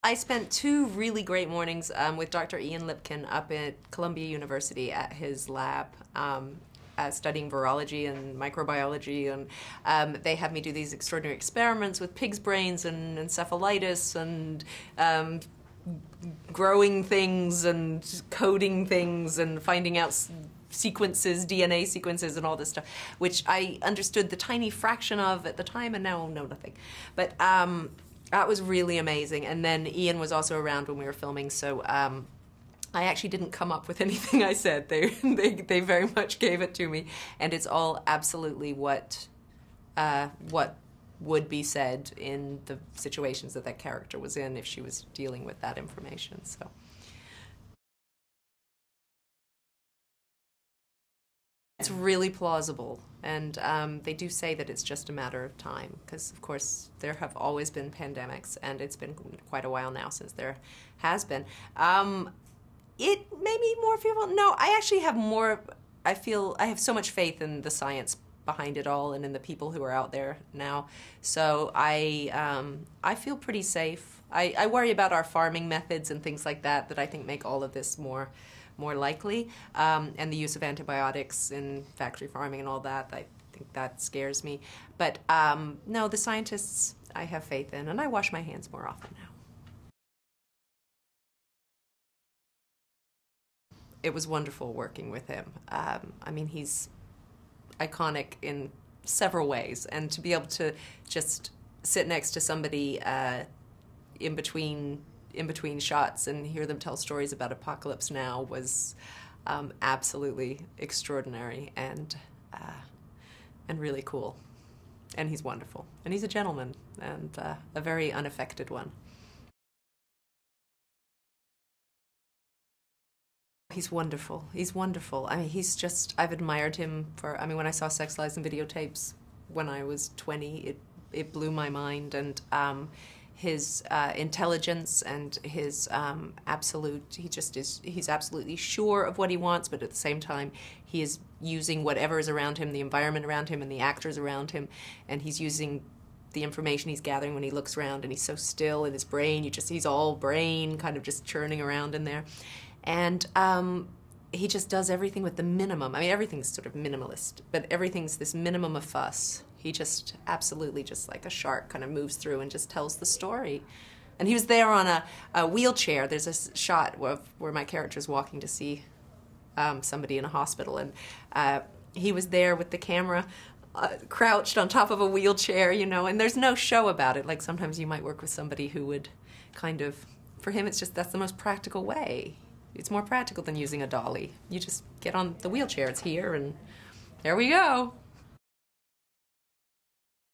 I spent 2 really great mornings with Dr. Ian Lipkin up at Columbia University at his lab, studying virology and microbiology, and they had me do these extraordinary experiments with pigs' brains and encephalitis and growing things and coding things and finding out sequences, DNA sequences and all this stuff, which I understood the tiny fraction of at the time and now know nothing. But that was really amazing. And then Ian was also around when we were filming, so I actually didn't come up with anything I said. They very much gave it to me, and it's all absolutely what would be said in the situations that character was in if she was dealing with that information. So. It's really plausible, and they do say that it's just a matter of time, because of course there have always been pandemics, and it's been quite a while now since there has been. It may be more fearful. No, I actually have more, I have so much faith in the science behind it all and in the people who are out there now. So I feel pretty safe. I worry about our farming methods and things like that I think make all of this more likely, and the use of antibiotics in factory farming and all that. I think that scares me. But no, the scientists I have faith in, and I wash my hands more often now. It was wonderful working with him. I mean, he's iconic in several ways, and to be able to just sit next to somebody in between shots and hear them tell stories about Apocalypse Now was absolutely extraordinary and really cool. And he's wonderful. And he's a gentleman, and a very unaffected one. He's wonderful. He's wonderful. I mean, he's just, I've admired him for, I mean, when I saw Sex, Lies, and Videotapes when I was 20, it blew my mind, and his intelligence and his he's absolutely sure of what he wants, but at the same time he is using whatever is around him, the environment around him and the actors around him, and he's using the information he's gathering when he looks around, and he's so still in his brain, he's all brain, kind of just churning around in there. And he just does everything with the minimum. I mean, everything's sort of minimalist, but everything's this minimum of fuss. He just absolutely, just like a shark, kind of moves through and just tells the story. And he was there on a wheelchair. There's a shot where my character's walking to see somebody in a hospital, and he was there with the camera crouched on top of a wheelchair, you know, and there's no show about it. Like sometimes you might work with somebody who would kind of, for him it's just, that's the most practical way. It's more practical than using a dolly. You just get on the wheelchair, it's here, and there we go.